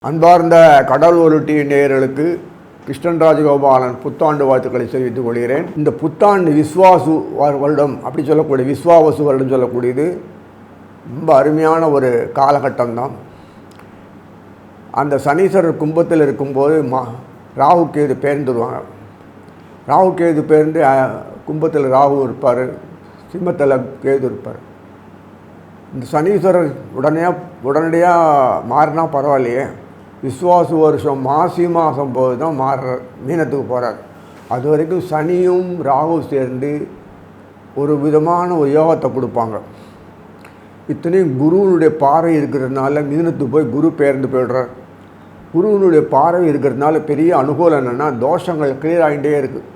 அன்பார்ந்த கடல் உருட்டி நேயர்களுக்கு கிருஷ்ணன் ராஜகோபாலன் புத்தாண்டு வாழ்த்துக்களை தெரிவித்துக் கொள்கிறேன். இந்த புத்தாண்டு விஸ்வாசு வருடம் அப்படி சொல்லக்கூடிய விஸ்வாவசு வருடம் சொல்லக்கூடியது ரொம்ப அருமையான ஒரு காலகட்டம்தான். அந்த சனீஸ்வரர் கும்பத்தில் இருக்கும்போது ராகு கேது பேர்ந்துருவாங்க. ராகு கேது பேர்ந்து கும்பத்தில் ராகு இருப்பார், சிம்மத்தில் கேது இருப்பார். இந்த சனீஸ்வரர் உடனடியாக மாறினா பரவாயில்லையே, விஸ்வாசு வருஷம் மாசி மாதம் போது தான் மாறுறார், மீனத்துக்கு போகிறார். அது வரைக்கும் சனியும் ராகு சேர்ந்து ஒரு விதமான ஒரு யோகத்தை கொடுப்பாங்க. இத்தனையும் குருவனுடைய பார்வை இருக்கிறதுனால மீனத்துக்கு போய் குரு பெயர்ந்து போய்டுறார். குருவனுடைய பார்வை இருக்கிறதுனால பெரிய அனுகூலம் என்னென்னா தோஷங்கள் கிளியர் ஆகிட்டே இருக்குது.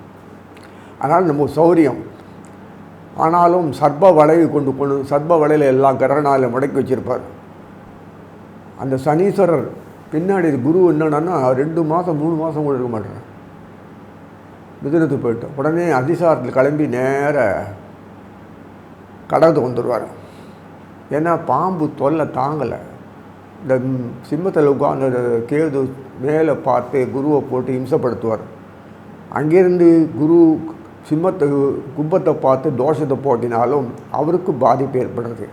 அதனால் நம்ம சௌரியம். ஆனாலும் சர்ப வளைவு கொண்டு சர்ப வளையில் எல்லா கிரகணாலும் முடக்கி வச்சுருப்பார். அந்த சனீஸ்வரர் பின்னாடி குரு என்னன்னா 2 மாதம் 3 மாதம் கூட இருக்க மாட்டேறார். மிதுனத்துக்கு போய்ட்டு உடனே அதிசாரத்தில் கிளம்பி நேர கடகத்துக்கு வந்துடுவார். ஏன்னா பாம்பு தொல்லை தாங்கலை. இந்த சிம்மத்தில் உட்கார்ந்து கேது மேலே பார்த்து குருவை போட்டு இம்சப்படுத்துவார். அங்கேருந்து குரு கும்பத்தை பார்த்து தோஷத்தை போட்டினாலும் அவருக்கு பாதிப்பு ஏற்படுறது.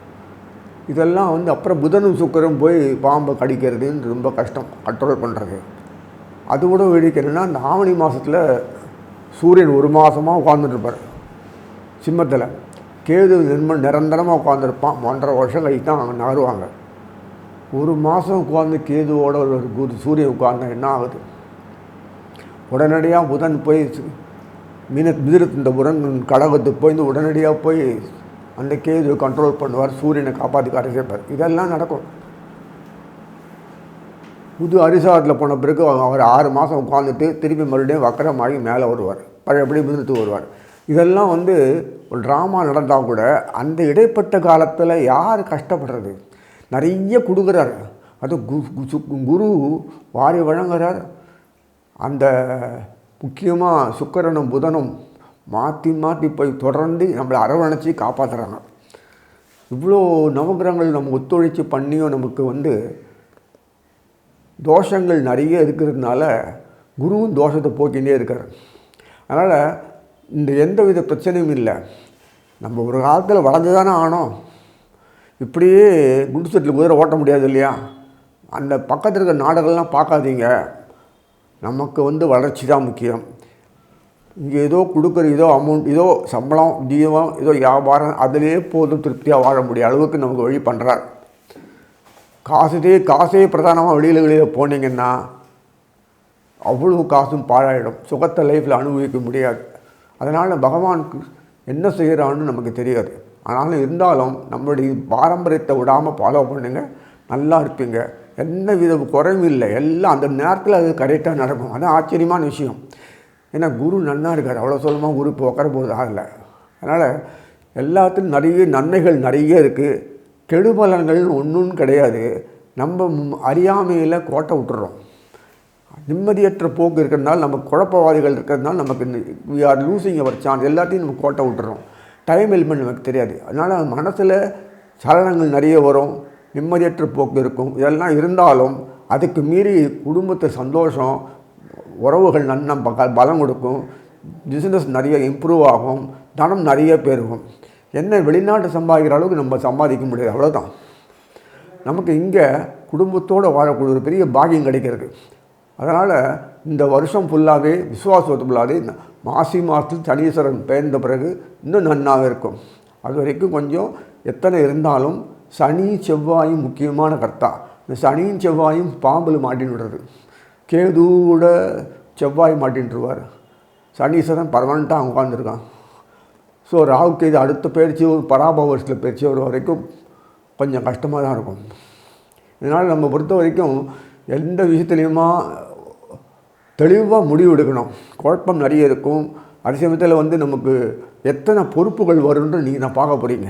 இதெல்லாம் அப்புறம் புதனும் சுக்கரும் போய் பாம்பை கடிக்கிறதுன்னு ரொம்ப கஷ்டம் கண்ட்ரோல் பண்ணுறது. அது கூட வெடிக்கிறதுனா இந்த ஆவணி மாதத்தில் சூரியன் 1 மாதமாக உட்காந்துட்டுருப்பார் சிம்மத்தில். கேது நிரந்தரமாக உட்காந்துருப்பான். 1.5 வருஷம் கழித்து தான் அவங்க நகருவாங்க. 1 மாதம் உட்காந்து கேதுவோட ஒரு சூரியன் உட்கார்ந்தா என்ன ஆகுது? உடனடியாக புதன் போய் இந்த புதன் கடகத்துக்கு போய் உடனடியாக போய் அந்த கேது கண்ட்ரோல் பண்ணுவார், சூரியனை காப்பாற்றி காட்ட சேர்ப்பார். இதெல்லாம் நடக்கும். புது அரிசாரத்தில் போன பிறகு அவர் 6 மாதம் உட்காந்துட்டு திருப்பி மறுபடியும் வக்கரமாகி மேலே வருவார், பழையபடி மிதத்துக்கு வருவார். இதெல்லாம் ஒரு ட்ராமா நடந்தால் கூட அந்த இடைப்பட்ட காலத்தில் யார் கஷ்டப்படுறது? நிறைய கொடுக்குறார். அது குரு வாரி வழங்குறார். அந்த முக்கியமாக சுக்கிரனும் புதனும் மாற்றி மாற்றி போய் தொடர்ந்து நம்மளை அரவணைச்சி காப்பாற்றுறாங்க. இவ்வளோ நவகிரகங்கள் நம்ம ஒத்துழைச்சி பண்ணியும் நமக்கு தோஷங்கள் நிறைய இருக்கிறதுனால குருவும் தோஷத்தை போக்கினே இருக்கார். அதனால் இந்த எந்த வித பிரச்சனையும் இல்லை. நம்ம ஒரு காலத்தில் வளர்ந்து தானே ஆனோம். இப்படியே குண்டு செட்டில் குதிரை ஓட்ட முடியாது இல்லையா? அந்த பக்கத்தில் இருக்கிற நாடுகள்லாம் பார்க்காதீங்க. நமக்கு வளர்ச்சி தான் முக்கியம். இங்கே ஏதோ கொடுக்குற ஏதோ அமௌண்ட், ஏதோ சம்பளம், ஜீவம், ஏதோ வியாபாரம், அதிலே போதும் திருப்தியாக வாழ முடிய அளவுக்கு நமக்கு வழி பண்ணுறார். காசே பிரதானமாக வெளியில் போனீங்கன்னா அவ்வளோ காசும் பாழாயிடும். சுகத்தை லைஃப்பில் அனுபவிக்க முடியாது. அதனால் பகவானுக்கு என்ன செய்கிறான்னு நமக்கு தெரியாது. ஆனாலும் இருந்தாலும் நம்மளுடைய பாரம்பரியத்தை விடாமல் ஃபாலோ பண்ணுங்க, நல்லா இருப்பீங்க. எந்த வித குறைவும் இல்லை. எல்லாம் அந்த நேரத்தில் அது கரெக்டாக நடக்கும். அது ஆச்சரியமான விஷயம். ஏன்னா குரு நல்லா இருக்கார். அவ்வளோ சொல்லமாக குரு இப்போ உட்கார போகிறது ஆகலை. அதனால் எல்லாத்துலையும் நிறைய நன்மைகள் நிறைய இருக்குது. கெடுபலன்கள் ஒன்றும் கிடையாது. நம்ம அறியாமையில் கோட்டை விட்டுறோம். நிம்மதியற்ற போக்கு இருக்கிறதுனால, நம்ம குழப்பவாதிகள் இருக்கிறதுனால நமக்கு we are losing our chance. எல்லாத்தையும் நம்ம கோட்டை விட்டுறோம். டைம் எலிமெண்ட் நமக்கு தெரியாது. அதனால் மனசில் சலனங்கள் நிறைய வரும், நிம்மதியற்ற போக்கு இருக்கும். இதெல்லாம் இருந்தாலும் அதுக்கு மீறி குடும்பத்தை சந்தோஷம், உறவுகள் பலம் கொடுக்கும், பிஸ்னஸ் நிறைய இம்ப்ரூவ் ஆகும், தனம் நிறைய பெருகும். என்ன வெளிநாட்டு சம்பாதிக்கிற அளவுக்கு நம்ம சம்பாதிக்க முடியாது, அவ்வளோதான். நமக்கு இங்கே குடும்பத்தோடு வாழக்கூடிய ஒரு பெரிய பாக்கியம் கிடைக்கிறது. அதனால் இந்த வருஷம் ஃபுல்லாகவே விசுவாசத்து ஃபுல்லாகவே மாசி மாதத்தில் சனீஸ்வரன் பெயர்ந்த பிறகு இன்னும் நன்னாக இருக்கும். அது வரைக்கும் கொஞ்சம் எத்தனை இருந்தாலும் சனி செவ்வாயும் முக்கியமான கர்த்தா. இந்த சனியும் செவ்வாயும் பாம்பில் மாட்டின்னு விடுறது. கேதுவோட செவ்வாய் மாட்டின்ட்டுருவார். சனீஸ்வரன் பர்மனெண்ட்டாக உட்காந்துருக்கான். ஸோ ராகு கேது அடுத்த பயிற்சி ஒரு பராபவ வருஷத்தில் பயிற்சி வர வரைக்கும் கொஞ்சம் கஷ்டமாக தான் இருக்கும். இதனால் நம்ம பொறுத்த வரைக்கும் எந்த விஷயத்துலையுமா தெளிவாக முடிவு எடுக்கணும். குழப்பம் நிறைய இருக்கும். அதே சமயத்தில் நமக்கு எத்தனை பொறுப்புகள் வரும்னு நீங்கள் நான் பார்க்க போகிறீங்க.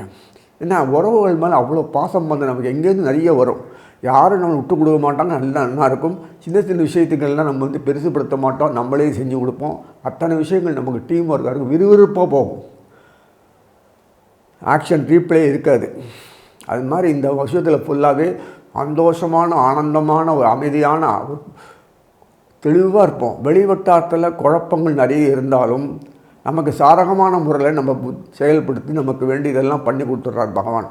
ஏன்னா உறவுகள் மேலே அவ்வளோ பாசம் நமக்கு எங்கேருந்து நிறைய வரும். யாரும் நம்ம விட்டு கொடுக்க மாட்டாங்க, நல்லா இருக்கும். சின்ன சின்ன விஷயத்துக்கள்லாம் நம்ம பெருசுப்படுத்த மாட்டோம், நம்மளே செஞ்சு கொடுப்போம். அத்தனை விஷயங்கள் நமக்கு டீம் ஒர்க்காக இருக்கும், விறுவிறுப்பாக போகும். ஆக்ஷன் ரீப்ளே இருக்காது. அது மாதிரி இந்த வருஷத்தில் ஃபுல்லாகவே சந்தோஷமான ஆனந்தமான ஒரு அமைதியான தெளிவாக இருப்போம். வெளிவட்டாரத்தில் குழப்பங்கள் நிறைய இருந்தாலும் நமக்கு சாதகமான முறையில் நம்ம செயல்படுத்தி நமக்கு வேண்டியதெல்லாம் பண்ணி கொடுத்துட்றார் பகவான்.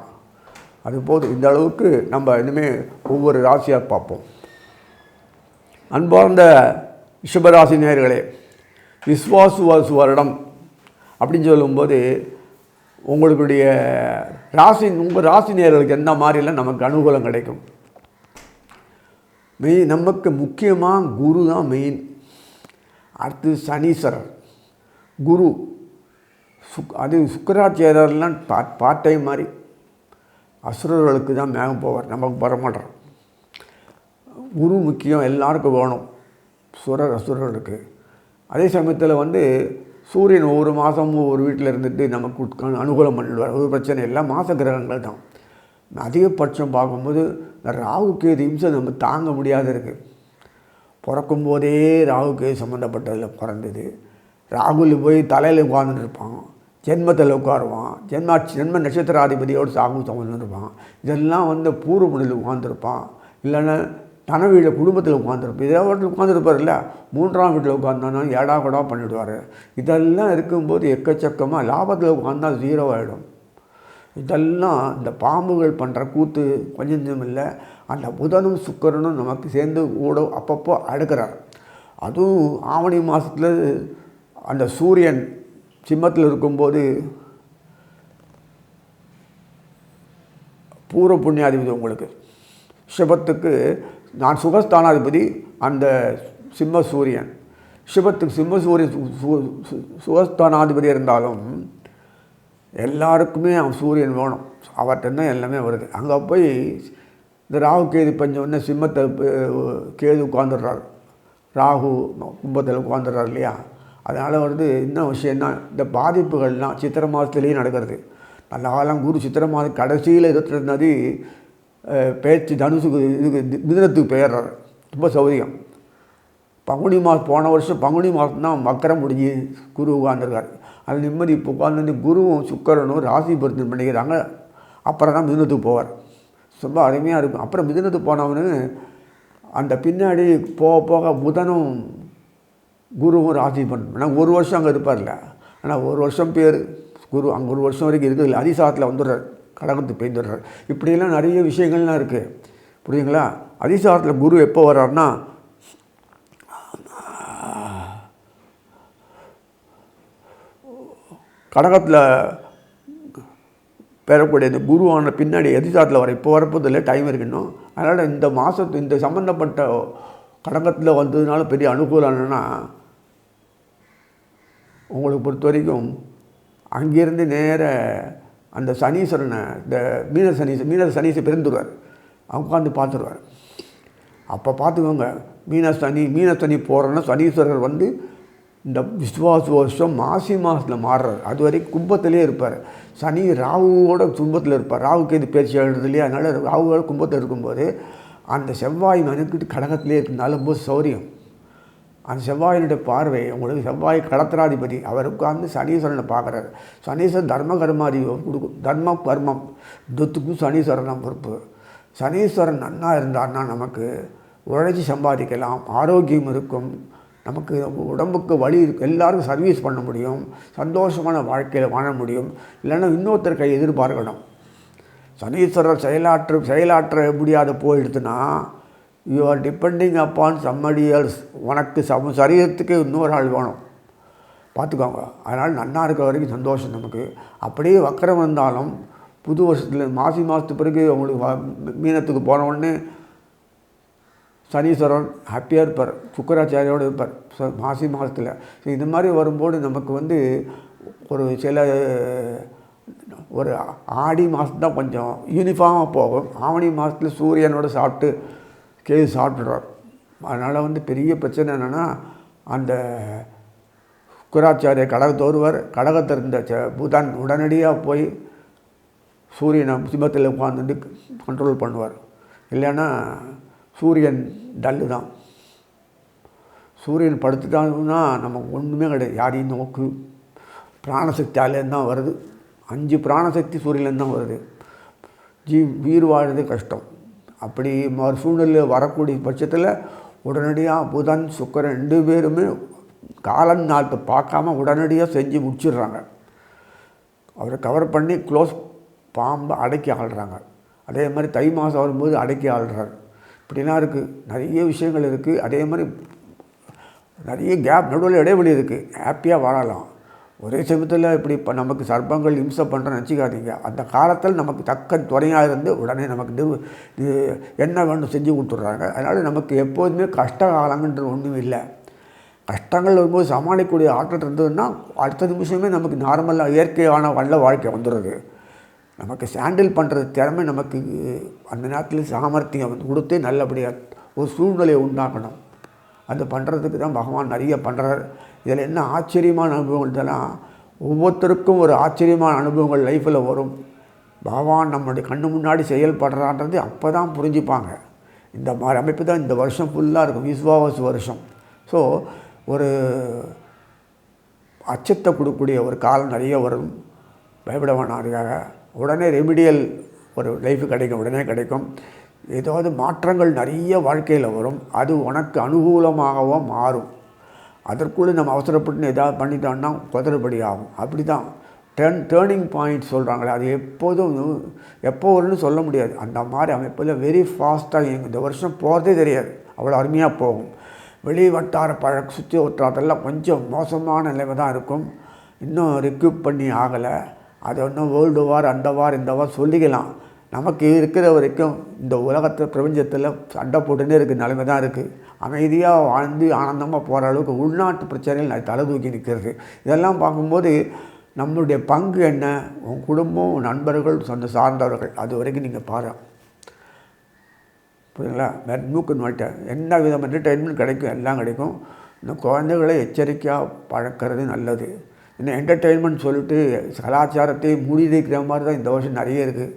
அதுபோது இந்த அளவுக்கு நம்ம இனிமேல் ஒவ்வொரு ராசியாக பார்ப்போம். அன்பார்ந்த ரிஷபராசி நேயர்களே, விஸ்வாசு வருடம் அப்படின்னு சொல்லும்போது உங்களுடைய உங்கள் ராசி நேயர்களுக்கு எந்த மாதிரிலாம் நமக்கு அனுகூலம் கிடைக்கும்? நமக்கு முக்கியமாக குரு தான் மெயின். அடுத்து சனீஸ்வரர், குரு அது சுக்கராச்சாரியர்லாம் பார்ட் டைம் மாதிரி அசுரர்களுக்கு தான் மேகம் போவார், நமக்கு வரமாட்டார். குரு முக்கியம், எல்லாருக்கும் வேணும், அசுரர்களுக்கு. அதே சமயத்தில் சூரியன் ஒவ்வொரு மாதமும் ஒவ்வொரு வீட்டில் இருந்துட்டு நமக்கு அனுகூலம் பண்ணிடுவார். ஒரு பிரச்சனை இல்லை, மாத கிரகங்கள் தான். அதிகபட்சம் பார்க்கும்போது இந்த ராகு கேது இம்சை நம்ம தாங்க முடியாத இருக்குது. பிறக்கும்போதே ராகு கேது சம்மந்தப்பட்டதில் பிறந்தது. ராகுல போய் தலையில் உட்கார்ந்துட்டு இருப்பான், ஜென்மத்தில் உட்காருவான், ஜென்ம நட்சத்திராதிபதியோடு சாகு சம்மந்திருப்பான். இதெல்லாம் பூர்வ முடிவில் உட்காந்துருப்பான், இல்லைன்னா தனவீட்டில் குடும்பத்தில் உட்காந்துருப்பான். இதே வீட்டில் உட்காந்துருப்பார் இல்லை, 3ஆம் வீட்டில் உட்காந்தானா ஏடா கூட பண்ணிவிடுவார். இதெல்லாம் இருக்கும்போது எக்கச்சக்கமாக லாபத்தில் உட்காந்தால் 0 ஆகிடும். இதெல்லாம் இந்த பாம்புகள் பண்ணுற கூத்து கொஞ்சம் இல்லை. அந்த புதனும் சுக்கிரனும் நமக்கு சேர்ந்து கூட அப்பப்போ அடுக்கிறார். அதுவும் ஆவணி மாதத்தில் அந்த சூரியன் சிம்மத்தில் இருக்கும்போது பூர்வ புண்ணியாதிபதி உங்களுக்கு ரிஷபத்துக்கு நான் சுகஸ்தானாதிபதி அந்த சிம்ம சூரியன். ரிஷபத்துக்கு சிம்ம சூரியன் சுகஸ்தானாதிபதி இருந்தாலும் எல்லாருக்குமே சூரியன் வேணும், அவர்கிட்ட தான் எல்லாமே வருது. அங்கே போய் இந்த ராகு கேது பஞ்சம்னு சிம்மத்தை கேது உட்காந்துடுறாரு, ராகு கும்பத்தில் உட்காந்துடுறாரு இல்லையா. அதனால் இன்னும் விஷயம்னா இந்த பாதிப்புகள்லாம் சித்திரை மாதத்துலேயும் நடக்கிறது. நல்ல காலம் குரு சித்திரை மாதம் கடைசியில் 22 பேச்சு தனுசுக்கு இதுக்கு மிதுனத்துக்கு பெயர்றாரு, ரொம்ப சௌரியம். பங்குனி மாதம் போன வருஷம் பங்குனி மாதம் தான் மக்கரம் முடிஞ்சு குரு உட்காந்துருக்காரு. அது நிம்மதி. இப்போ உட்காந்து குருவும் சுக்கரனும் ராசி பொருத்தம் பண்ணிக்கிறாங்க. அப்புறம் தான் மிதுனத்துக்கு போவார், ரொம்ப அருமையாக இருக்கும். அப்புறம் மிதுனத்துக்கு போனவனு அந்த பின்னாடி போக போக புதனும் குருவும் ராசி பண்ணணும். ஒரு வருஷம் அங்கே இருப்பார்ல, ஆனால் ஒரு வருஷம் பேர் குரு அங்கே ஒரு வருஷம் வரைக்கும் இருக்குது இல்லை, அதிசாரத்தில் வந்துடுறார், கடகத்துக்கு பெய்துடுறார். இப்படியெல்லாம் நிறைய விஷயங்கள்லாம் இருக்குது, புரியுங்களா. அதிசாரத்தில் குரு எப்போ வர்றாருன்னா கடகத்தில் பெறக்கூடிய இந்த குருவான பின்னாடி அதிசாரத்தில் வர இப்போ வரப்போதில்லை, டைம் இருக்கணும். அதனால் இந்த மாதத்து இந்த சம்மந்தப்பட்ட கடகத்தில் வந்ததுனால பெரிய அனுகூலம் என்னென்னா, உங்களுக்கு பொறுத்த வரைக்கும் அங்கேருந்து நேர அந்த சனீஸ்வரனை இந்த மீன சனீஸை பிறந்துடுவார், உட்காந்து பார்த்துருவார். அப்போ பார்த்துக்கோங்க, மீன சனி போகிறோன்னா சனீஸ்வரர் இந்த விஸ்வாச வருஷம் மாசி மாதத்தில் மாறுறார். அது வரைக்கும் கும்பத்திலே இருப்பார். சனி ராகுவோட கும்பத்தில் இருப்பார், ராகுக்கு இது பேச்சு எழுதுறது இல்லையா. அதனால் ராகுவோட கும்பத்தில் இருக்கும்போது அந்த செவ்வாய் மெனக்கிட்டு கடகத்திலே இருக்கிறதுனால ரொம்ப சௌரியம். அந்த செவ்வாயினுடைய பார்வை உங்களுக்கு செவ்வாய் கடத்திராதிபதி, அவர் உட்கார்ந்து சனீஸ்வரனை பார்க்குறாரு. சனீஸ்வரன் தர்ம கர்மாதி கொடுக்கும், தர்ம கர்மம் துத்துக்கும் சனீஸ்வரன் தான் பொறுப்பு. சனீஸ்வரன் நன்னா இருந்தார்னா நமக்கு உழைச்சி சம்பாதிக்கலாம், ஆரோக்கியம் இருக்கும், நமக்கு உடம்புக்கு வலி இருக்குது, எல்லாருக்கும் சர்வீஸ் பண்ண முடியும், சந்தோஷமான வாழ்க்கையில் வாழ முடியும். இல்லைன்னா இன்னொருத்தர் கை எதிர்பார்க்கணும். சனீஸ்வரர் செயலாற்ற முடியாத போயிடுதுன்னா you are depending upon somebody else. உனக்கு சரீரத்துக்கு இன்னொரு ஆள் வேணும், பார்த்துக்கோங்க. அதனால் நன்னா இருக்கிற வரைக்கும் சந்தோஷம் நமக்கு. அப்படியே வக்கரம் வந்தாலும் புது வருஷத்தில் மாசி மாதத்துக்கு பிறகு உங்களுக்கு மீனத்துக்கு போன உடனே சனீஸ்வரன் ஹாப்பியாக இருப்பார், சுக்கராச்சாரியோடு இருப்பார் மாசி மாதத்தில். ஸோ இந்த மாதிரி வரும்போது நமக்கு ஒரு ஆடி மாதம் தான் கொஞ்சம் யூனிஃபார்மாக போகும். ஆவணி மாதத்தில் சூரியனோடு கேது சாப்பிட்றார். அதனால் பெரிய பிரச்சனை என்னென்னா, அந்த சுக்கராச்சாரிய கடகத்தை வருவார், கடகத்தை இருந்த புதன் உடனடியாக போய் சூரியனை சிம்மத்தில் உட்காந்துட்டு கண்ட்ரோல் பண்ணுவார். இல்லைன்னா சூரியன் டல்லு தான். சூரியன் படுத்துட்டாங்கன்னா நமக்கு ஒன்றுமே கிடையாது. யாரையும் நோக்கு பிராணசக்தியாலேருந்து தான் வருது. 5 பிராணசக்தி சூரியன்லேருந்து தான் வருது. உயிர் வாழ்றது கஷ்டம். அப்படி ஒரு சூழ்நிலை வரக்கூடிய பட்சத்தில் உடனடியாக புதன் சுக்கிரன் 2 பேருமே காலம் நாளத்தை பார்க்காம உடனடியாக செஞ்சு முடிச்சிடுறாங்க. அவரை கவர் பண்ணி க்ளோஸ் பாம்பை அடக்கி ஆள்றாங்க. அதே மாதிரி தை மாதம் வரும்போது அடக்கி ஆள்றாரு. இப்படிலாம் இருக்குது, நிறைய விஷயங்கள் இருக்குது. அதே மாதிரி நிறைய கேப், நடுவில் இடைவெளி இருக்குது. ஹாப்பியாக வாழலாம். ஒரே சமயத்தில் இப்படி இப்போ நமக்கு சர்ப்பங்கள் இம்சை பண்ணுறேன்னு நினச்சிக்காதீங்க. அந்த காலத்தில் நமக்கு தக்க துணையாக இருந்து உடனே நமக்கு என்ன வேண்டும் செஞ்சு கொடுத்துட்றாங்க. அதனால் நமக்கு எப்போதுமே கஷ்ட காலங்கன்றது ஒன்றும் இல்லை. கஷ்டங்கள் வரும்போது சமாளிக்கக்கூடிய ஆற்றல் இருந்ததுன்னா அடுத்த நிமிஷமே நமக்கு நார்மலாக இயற்கையான நல்ல வாழ்க்கை வந்துடுது. நமக்கு ஹேண்டில் பண்ணுறது திறமை நமக்கு அந்த நேரத்தில் சாமர்த்தியம் கொடுத்து நல்லபடியாக ஒரு சூழ்நிலையை உண்டாக்கணும். அது பண்ணுறதுக்கு தான் பகவான் நிறைய பண்ணுறார். இதில் என்ன ஆச்சரியமான அனுபவங்கள் இதெல்லாம் ஒவ்வொருத்தருக்கும் ஒரு ஆச்சரியமான அனுபவங்கள் லைஃப்பில் வரும். பகவான் நம்மளுடைய கண்ணு முன்னாடி செயல்படுறான்றது அப்போ தான் புரிஞ்சுப்பாங்க. இந்த மாதிரி அமைப்பு தான் இந்த வருஷம் ஃபுல்லாக இருக்கும், விஸ்வாவசு வருஷம். ஸோ ஒரு அச்சத்தை கொடுக்கக்கூடிய ஒரு காலம் நிறைய வரும். பயப்பட வேணாம். அதுக்காக உடனே ரெமிடியல் ஒரு லைஃபு கிடைக்கும், உடனே கிடைக்கும். ஏதாவது மாற்றங்கள் நிறைய வாழ்க்கையில் வரும். அது உனக்கு அனுகூலமாகவோ மாறும். அதற்குள்ளே நம்ம அவசரப்பட்டு ஏதாவது பண்ணிட்டோம்னா குதிரைப்படி ஆகும். அப்படி தான் டேர்னிங் பாயிண்ட் சொல்கிறாங்களே, அது எப்போ வரும்னு சொல்ல முடியாது. அந்த மாதிரி அமைப்பில் வெரி ஃபாஸ்ட்டாக இந்த வருஷம் போகிறதே தெரியாது, அவ்வளோ அருமையாக போகும். வெளி வட்டார சுற்றி வட்டாரத்தெல்லாம் கொஞ்சம் மோசமான நிலைமை தான் இருக்கும். இன்னும் ரிக்யூப் பண்ணி ஆகலை. அது இன்னும் வேர்ல்டு வார் அந்த வார் இந்த வார் சொல்லிக்கலாம். நமக்கு இருக்கிற வரைக்கும் இந்த உலகத்தில் பிரபஞ்சத்தில் சண்டை போட்டுன்னே இருக்கிற நிலைமை தான் இருக்குது. அமைதியாக வாழ்ந்து ஆனந்தமாக போகிற அளவுக்கு உள்நாட்டு பிரச்சனைகள் தலை தூக்கி நிற்கிறது. இதெல்லாம் பார்க்கும்போது நம்மளுடைய பங்கு என்ன, உன் குடும்பம், நண்பர்கள், சொந்த சார்ந்தவர்கள், அது வரைக்கும் நீங்கள் பாரு. புரியுங்களா? மூக்கு நோட்ட என்ன விதம் என்டர்டெயின்மெண்ட் கிடைக்கும், எல்லாம் கிடைக்கும். இந்த குழந்தைகளை எச்சரிக்கையாக பழக்கிறது நல்லது. இன்னும் என்டர்டெயின்மெண்ட் சொல்லிட்டு கலாச்சாரத்தை மூடிக்கிற மாதிரி தான் இந்த வருஷம் நிறைய இருக்குது.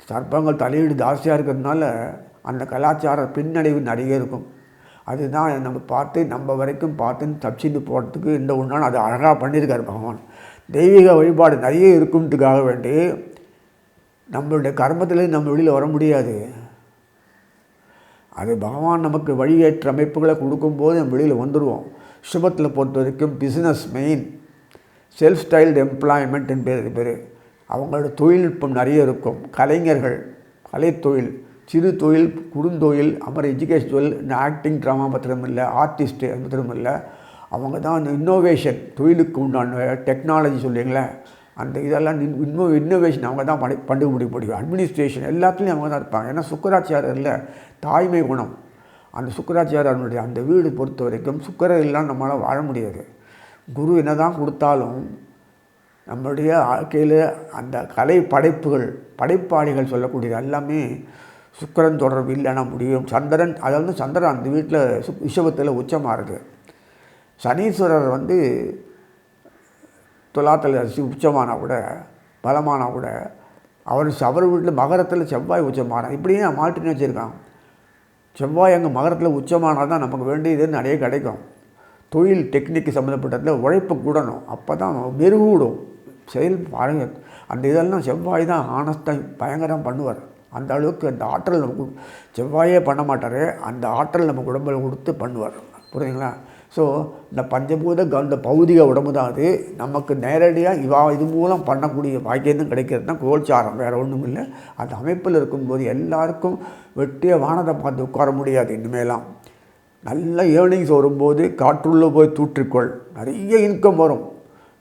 சர்ப்பங்கள் தலையீடு ஜாஸ்தியாக இருக்கிறதுனால அந்த கலாச்சார பின்னடைவு நிறைய இருக்கும். அதுதான் நம்ம பார்த்து நம்ம வரைக்கும் பார்த்துன்னு தப்பிச்சுட்டு போகிறதுக்கு இந்த ஒன்றால் அது அழகாக பண்ணியிருக்காரு பகவான். தெய்வீக வழிபாடு நிறைய இருக்குன்றதுக்காக வேண்டி நம்மளுடைய கர்மத்திலேருந்து நம்ம வெளியில் வர முடியாது. அது பகவான் நமக்கு வழியேற்ற அமைப்புகளை கொடுக்கும்போது நம்ம வெளியில் வந்துடுவோம். சுபத்தில் பொறுத்த வரைக்கும் business main, self styled employment என்பது பேர். அவங்களோட தொழில்நுட்பம் நிறைய இருக்கும். கலைஞர்கள், கலைத்தொழில், சிறு தொழில், குறுந்தொழில், அப்புறம் எஜுகேஷன் தொழில், இந்த ஆக்டிங் ட்ராமா மாத்திரம் இல்லை, ஆர்டிஸ்ட்டு அது மாத்திரம் இல்லை. அவங்க தான் அந்த இன்னோவேஷன், தொழிலுக்கு உண்டான டெக்னாலஜி சொல்லுவீங்களே, அந்த இதெல்லாம் இன்னோவேஷன் அவங்க தான் கண்டுபிடிக்க முடியும். அட்மினிஸ்ட்ரேஷன் எல்லாத்துலேயும் அவங்க தான் இருப்பாங்க. ஏன்னா சுக்கராச்சாரியரில் தாய்மை குணம். அந்த சுக்கராச்சாரியனுடைய அந்த வீடு பொறுத்த வரைக்கும் சுக்கரர் இல்லாமல் நம்மளால் வாழ முடியாது. குரு என்ன தான் கொடுத்தாலும் நம்மளுடைய வாழ்க்கையில் அந்த கலை படைப்புகள், படைப்பாளிகள் சொல்லக்கூடியது எல்லாமே சுக்கிரன் தொடர்பு இல்லைன்னா முடியும். சந்திரன், அதாவது சந்திரன் அந்த வீட்டில் ரிஷபத்தில் உச்சமாகுது. சனீஸ்வரர் துலாத்தில் உச்சமானால் கூட, பலமானால் கூட, அவர் வீட்டில் மகரத்தில் செவ்வாய் உச்சமானார். இப்படியே மாற்றின்னு வச்சுருக்கான். செவ்வாய் அங்கே மகரத்தில் உச்சமானால் தான் நமக்கு வேண்டியது நிறைய கிடைக்கும். தொழில் டெக்னிக்கு சம்மந்தப்பட்டதில் உழைப்பு கூடணும். அப்போ தான் மெருகூடும் செயல் பாருங்க. அந்த இதெல்லாம் செவ்வாய் தான் ஆனஸ்டாக பயங்கரம் பண்ணுவார். அந்த அளவுக்கு அந்த ஆற்றல் நமக்கு செவ்வாயே பண்ண மாட்டார், அந்த ஆற்றல் நமக்கு உடம்பில் கொடுத்து பண்ணுவார். புரியுதுங்களா? ஸோ இந்த பஞ்சபூத அந்த பௌதிக உடம்பு தான் அது. நமக்கு நேரடியாக இது மூலம் பண்ணக்கூடிய பாக்கியம் கிடைக்கிறது தான் கோல்சாரம், வேறு ஒன்றும் இல்லை. அந்த அமைப்பில் இருக்கும்போது எல்லாருக்கும் வெட்டிய வானத்தை பார்த்து உட்கார முடியாது. இனிமேலாம் நல்ல ஏர்னிங்ஸ் வரும்போது காற்றுள்ளே போய் தூற்றிக்கொள், நிறைய இன்கம் வரும்.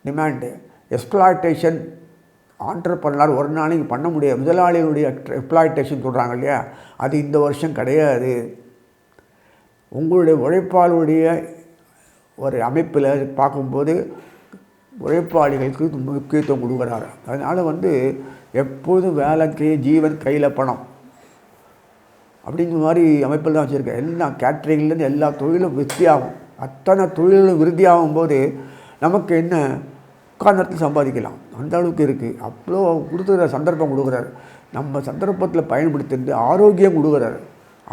டிமாண்டு, எக்ஸ்ப்ளாய்டேஷன் ஆண்டர்ப்ரனர் ஒரு நாளைக்கு பண்ண முடியாது. முதலாளிகளுடைய எக்ஸ்ப்ளாய்டேஷன் சொல்கிறாங்க இல்லையா, அது இந்த வருஷம் கிடையாது. உங்களுடைய உழைப்பாளருடைய ஒரு அமைப்பில் பார்க்கும்போது உழைப்பாளிகளுக்கு முக்கியத்துவம் கொடுக்குறாரு. அதனால் எப்போதும் வேலைக்கு ஜீவன் கையில் பணம் அப்படிங்கிற மாதிரி அமைப்பில் தான் வச்சுருக்கேன். எல்லா கேட்ரிங்லேருந்து எல்லா தொழிலும் விருத்தியாகும். அத்தனை தொழிலும் விருத்தியாகும் போது நமக்கு என்ன உட்கார்ந்த இடத்துல சம்பாதிக்கலாம், அந்த அளவுக்கு இருக்குது. அவ்வளோ கொடுத்துக்கிற சந்தர்ப்பம் கொடுக்குறாரு. நம்ம சந்தர்ப்பத்தில் பயன்படுத்திட்டு ஆரோக்கியம் கொடுக்குறாரு.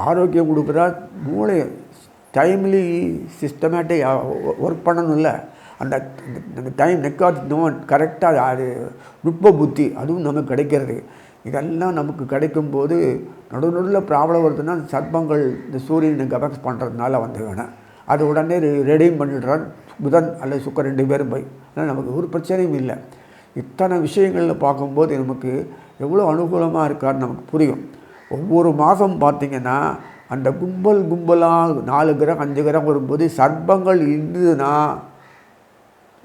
ஆரோக்கியம் கொடுக்குறார். மூளை டைம்லி சிஸ்டமேட்டிக் ஒர்க் பண்ணணும் இல்லை, அந்த டைம் நெக்காட் கரெக்டாக அது நுட்ப புத்தி அதுவும் நமக்கு கிடைக்கிறது. இதெல்லாம் நமக்கு கிடைக்கும்போது நடுநடுவில் ப்ராப்ளம் வருதுன்னா சர்ப்பங்கள் இந்த சூரியனை கபெக்ஸ் பண்ணுறதுனால வந்து வேணும். அது உடனே ரெடியும் பண்ணிடுறார் புதன் அல்லது சுக்கரன் 2 பேரும் போய். ஆனால் நமக்கு ஒரு பிரச்சனையும் இல்லை. இத்தனை விஷயங்களில் பார்க்கும்போது நமக்கு எவ்வளோ அனுகூலமாக இருக்கான்னு நமக்கு புரியும். ஒவ்வொரு மாதம் பார்த்திங்கன்னா அந்த கும்பலாக 4 கிரகம் 5 கிரகம் வரும்போது சர்ப்பங்கள் இருந்ததுன்னா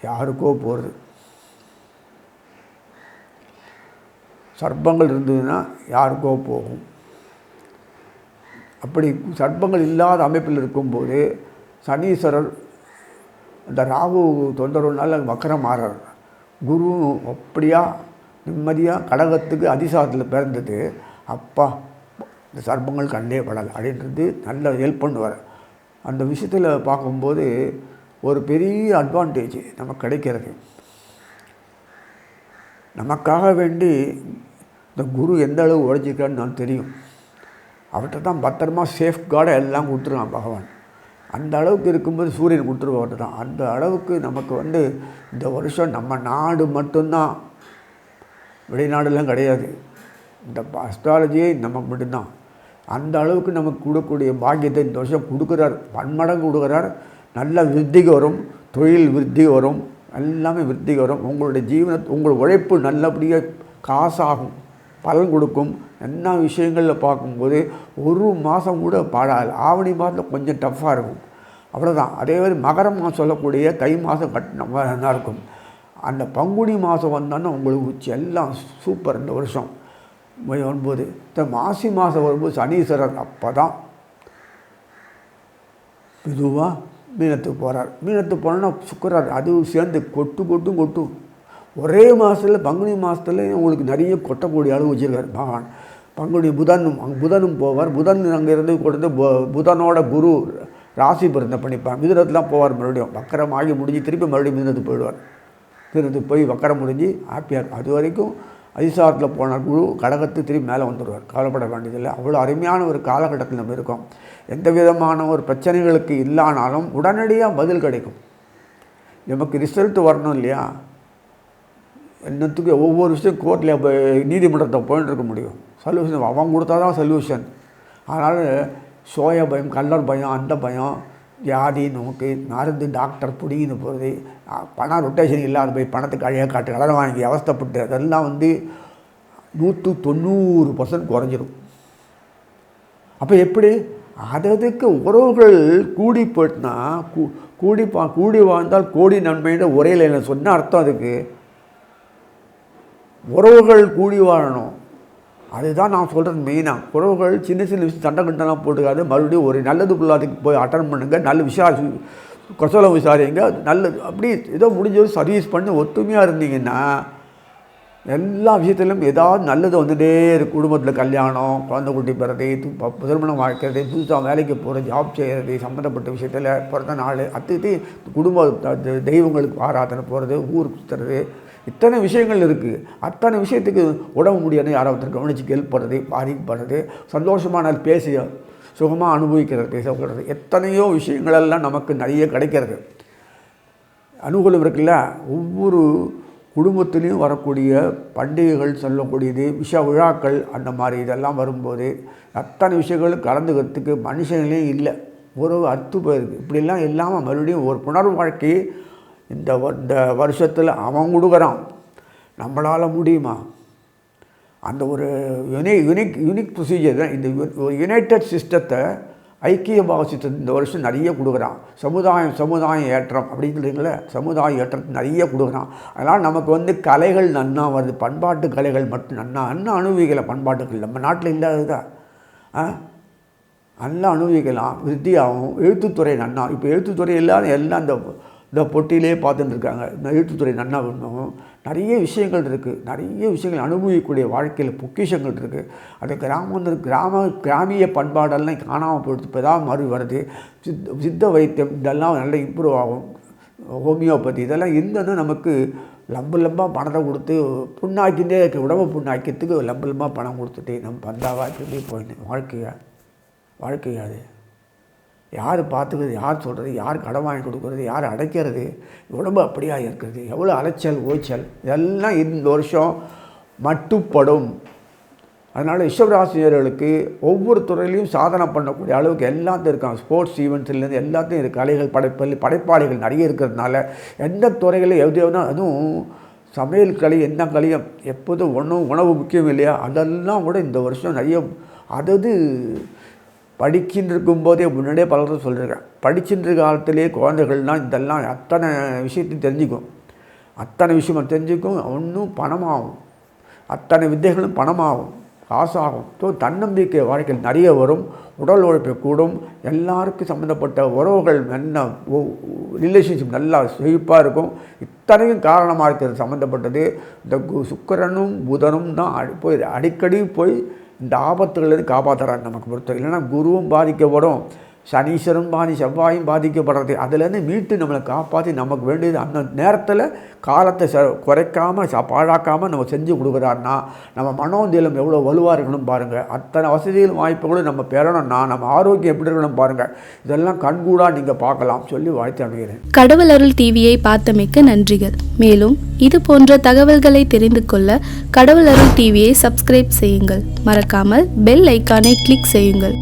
யாருக்கோ போகிறது. சர்ப்பங்கள் இருந்ததுன்னா யாருக்கோ போகும். அப்படி சர்ப்பங்கள் இல்லாத அமைப்பில் இருக்கும்போது சனீஸ்வரர் அந்த ராகு தொந்தரவுனால வக்கரம் மாறார். குரு அப்படியா நிம்மதியாக கடகத்துக்கு அதிசாரத்தில் பிறந்தது. அப்பா இந்த சர்ப்பங்கள் கண்டே படலை அப்படின்றது நல்ல ஹெல்ப் பண்ணுவார். அந்த விஷயத்தில் பார்க்கும்போது ஒரு பெரிய அட்வான்டேஜ் நமக்கு கிடைக்கிறது. நமக்காக வேண்டி இந்த குரு எந்த அளவு உழைச்சிருக்கான்னு நான் தெரியும். அவர்கிட்ட தான் பத்திரமா சேஃப் கார்டை எல்லாம் கொடுத்துருவான் பகவான். அந்த அளவுக்கு இருக்கும்போது சூரியன் கொடுத்துருவோம் அவர்கிட்ட தான். அந்த அளவுக்கு நமக்கு வந்து இந்த வருஷம் நம்ம நாடு மட்டும்தான், வெளிநாடுலாம் கிடையாது. இந்த அஸ்ட்ராலஜியே நமக்கு மட்டும்தான். அந்த அளவுக்கு நமக்கு கொடுக்கக்கூடிய பாக்கியத்தை இந்த வருஷம் கொடுக்குறார். பன்மடங்கு கொடுக்குறார். நல்ல விருத்திக்கு வரும், தொழில் விருத்தி வரும், எல்லாமே விருத்திக்கு வரும். உங்களுடைய உங்கள் உழைப்பு நல்லபடியாக காசாகும், பலன் கொடுக்கும். என்ன விஷயங்களில் பார்க்கும்போது ஒரு மாதம் கூட பாடாது. ஆவணி மாதத்தில் கொஞ்சம் டஃப்பாக இருக்கும், அவ்வளோதான். அதே மாதிரி மகரம் மாதம் சொல்லக்கூடிய தை மாதம் நல்லா இருக்கும். அந்த பங்குனி மாதம் வந்தோன்னா உங்களுக்கு எல்லாம் சூப்பர். இந்த வருஷம் வரும்போது இந்த மாசி மாதம் வரும்போது சனீஸ்வரர் அப்போ தான் மெதுவாக மீனத்துக்கு போகிறார். மீனத்துக்கு போனோன்னா சுக்கரார் அது சேர்ந்து கொட்டும். ஒரே மாதத்தில் பங்குனி மாதத்தில் உங்களுக்கு நிறைய கொட்டக்கூடிய அளவு வச்சுருக்கார் பகவான். பங்குனி புதனும் போவார். புதன் அங்கேருந்து கொடுத்து புதனோட குரு ராசி பிறந்த பண்ணிப்பார். மிதுனத்துலாம் போவார். மறுபடியும் வக்கரம் ஆகி முடிஞ்சு திருப்பி மறுபடியும் மிதுனத்துக்கு போயிடுவார். மிதுனத்துக்கு போய் வக்கரம் முடிஞ்சு ஹாப்பியாக. அது வரைக்கும் அதிசாரத்தில் போன குரு கடகத்துக்கு திருப்பி மேலே வந்துடுவார். கவலைப்பட வேண்டியதில்லை. அவ்வளோ அருமையான ஒரு காலகட்டத்தில் நம்ம இருக்கோம். எந்த விதமான ஒரு பிரச்சனைகளுக்கு இல்லைனாலும் உடனடியாக பதில் கிடைக்கும். நமக்கு ரிசல்ட் வரணும் இல்லையா? என்னத்துக்கு ஒவ்வொரு விஷயம் கோர்ட்டில் நீதிமன்றத்தை போயிட்டு இருக்க முடியும். சொல்யூஷன் அவன் கொடுத்தா தான் சொல்யூஷன். அதனால் சோய பயம், கல்லர் பயம், அந்த பயம், வியாதி நோக்கு மருந்து டாக்டர் பிடிங்கின்னு போகிறது, பணம் ரொட்டேஷன் இல்லாத போய் பணத்துக்கு அழைய காட்டு கடன் வாங்கி அவஸ்தைப்பட்டு அதெல்லாம் வந்து 190% குறைஞ்சிடும். அப்போ எப்படி அதுக்கு உறவுகள் கூடி போயிட்டுனா கூடி வாழ்ந்தால் கோடி நன்மைன்ற ஒரே இல்லை சொன்ன அர்த்தம். அதுக்கு உறவுகள் கூடி வாழணும். அதுதான் நான் சொல்கிறது மெயினாக. உறவுகள் சின்ன விஷயம் சண்டை கண்டெல்லாம் போட்டுக்காது. மறுபடியும் ஒரு நல்லது பிள்ளாதுக்கு போய் அட்டன் பண்ணுங்கள். நல்ல கொசலம் விசாரிங்க. நல்லது அப்படி ஏதோ முடிஞ்சது சர்வீஸ் பண்ணி ஒத்துமையாக இருந்தீங்கன்னா எல்லா விஷயத்திலும் ஏதாவது நல்லது வந்துகிட்டே இருக்குது. குடும்பத்தில் கல்யாணம், குழந்தை குட்டி பிறகு, திருமணம் வாழ்க்கிறது, புதுசாக வேலைக்கு போகிறது, ஜாப் செய்கிறது, சம்மந்தப்பட்ட விஷயத்தில் பிறந்த நாள் அத்துக்கு குடும்ப தெய்வங்களுக்கு ஆராதனை போகிறது, ஊருக்கு சுற்றுறது, இத்தனை விஷயங்கள் இருக்குது. அத்தனை விஷயத்துக்கு உடம்பு முடியாது யாராவது கவனித்து ஹெல்ப் பண்ணுறது, பாதிக்கப்படுறது, சந்தோஷமான பேசி சுகமாக அனுபவிக்கிறது, பேசப்படுறது, எத்தனையோ விஷயங்களெல்லாம் நமக்கு நிறைய கிடைக்கிறது. அனுகூலம் இருக்குல்ல. ஒவ்வொரு குடும்பத்திலையும் வரக்கூடிய பண்டிகைகள் சொல்லக்கூடியது, விழாக்கள் அந்த மாதிரி இதெல்லாம் வரும்போது அத்தனை விஷயங்களும் கலந்துக்கிறதுக்கு மனுஷங்களே இல்லை. ஒரு அத்து போயிருக்கு. இப்படிலாம் இல்லாமல் மறுபடியும் ஒரு புனர்வு வாழ்க்கை இந்த வருஷத்தில் அவன் கொடுக்குறான். நம்மளால் முடியுமா? அந்த ஒரு யூனிக் ப்ரொசீஜர் தான். இந்த ஒரு யுனைடெட் சிஸ்டத்தை, ஐக்கிய பாவசித்த இந்த வருஷம் நிறைய கொடுக்குறான். சமுதாயம் ஏற்றம் அப்படிங்கிறீங்கள, சமுதாய ஏற்றத்தை நிறைய கொடுக்குறான். அதனால் நமக்கு வந்து கலைகள் நன்னா வருது. பண்பாட்டு கலைகள் மட்டும் நன்னா அனுபவிக்கலை. பண்பாட்டுகள் நம்ம நாட்டில் இல்லாததான் நல்லா அனுபவிக்கலாம், விருத்தியாகும். எழுத்துத்துறை நன்னா, இப்போ எழுத்துத்துறை இல்லாத எல்லாம் இந்த பொட்டியிலே பார்த்துட்டு இருக்காங்க. இந்த எழுத்துத்துறை நன்னா பண்ணும். நிறைய விஷயங்கள் இருக்குது. நிறைய விஷயங்கள் அனுபவிக்கக்கூடிய வாழ்க்கையில் பொக்கிஷங்கள் இருக்குது. அது கிராமிய பண்பாடெல்லாம் காணாமல் போயிடுது. இப்போ தான் மறு வருது. சித்த வைத்தியம் இதெல்லாம் நல்லா இம்ப்ரூவ் ஆகும். ஹோமியோபதி இதெல்லாம் இருந்ததுன்னா நமக்கு லம்பமாக பணத்தை கொடுத்து புண்ணாக்கிட்டே இருக்க, உடம்பு புண்ணாக்கிறதுக்கு லம்பமாக பணம் கொடுத்துட்டு நம்ம பந்தாவாக திரும்பி போயிடணும். வாழ்க்கையாது யார் பார்த்துக்கிறது, யார் சொல்கிறது, யார் கடன் வாங்கி கொடுக்குறது, யார் அடைக்கிறது, உடம்பு அப்படியா இருக்கிறது, எவ்வளோ அலைச்சல் ஓய்ச்சல் இதெல்லாம் இந்த வருஷம் மட்டுப்படும். அதனால் ரிஷபராசினியர்களுக்கு ஒவ்வொரு துறையிலையும் சாதனை பண்ணக்கூடிய அளவுக்கு எல்லாத்தையும் இருக்காங்க. ஸ்போர்ட்ஸ் ஈவெண்ட்ஸ்லேருந்து எல்லாத்தையும் இருக்குது. கலைகள் படைப்பாளிகள் நிறைய இருக்கிறதுனால எந்த துறைகளில் எதுனா அதுவும் சமையல் கலை என்ன கலையும் எப்போதும் உணவு முக்கியம் இல்லையா, அதெல்லாம் கூட இந்த வருஷம் நிறைய அதாவது படிச்சுட்டு இருக்கும்போதே முன்னாடியே பலரும் சொல்லியிருக்கேன். படிச்சுட்டு காலத்திலேயே குழந்தைகள்னால் இதெல்லாம் அத்தனை விஷயத்தையும் தெரிஞ்சுக்கும். ஒன்றும் பணமாகும், அத்தனை வித்தைகளும் பணமாகும், காசாகும். ஸோ தன்னம்பிக்கை வாழ்க்கையில் நிறைய வரும். உடல் உழைப்பு கூடும். எல்லாருக்கும் சம்மந்தப்பட்ட உறவுகள் என்ன ரிலேஷன்ஷிப் நல்லா செழிப்பாக இருக்கும். இத்தனையும் காரணமாக இருக்கிறது சம்மந்தப்பட்டது இந்த சுக்கிரனும் புதனும் தான் அடிக்கடி போய் இந்த ஆபத்துகளிலிருந்து காப்பாற்றுறாரு நமக்கு பொறுத்த. இல்லைன்னா குருவும் பாதிக்கப்படும், சனீஸ்வரும் செவ்வாயும் பாதிக்கப்படுறது. அதுலேருந்து மீட்டு நம்மளை காப்பாற்றி நமக்கு வேண்டியது அந்த நேரத்தில் காலத்தை குறைக்காமல் பாழாக்காமல் நம்ம செஞ்சு கொடுக்குறாருன்னா நம்ம மனோதிலம் எவ்வளோ வலுவாக இருக்கணும் பாருங்கள். அத்தனை வசதிகளும் வாய்ப்புகளும் நம்ம பெறணும்னா நம்ம ஆரோக்கியம் எப்படி இருக்கணும் பாருங்கள். இதெல்லாம் கண்கூடாக நீங்கள் பார்க்கலாம் சொல்லி வாழ்த்து அணுகிறேன். கடவுள் அருள் டிவியை பார்த்தமைக்கு நன்றிகள். மேலும் இது போன்ற தகவல்களை தெரிந்து கொள்ள கடவுள் அருள் டிவியை சப்ஸ்கிரைப் செய்யுங்கள். மறக்காமல் பெல் ஐக்கானை கிளிக் செய்யுங்கள்.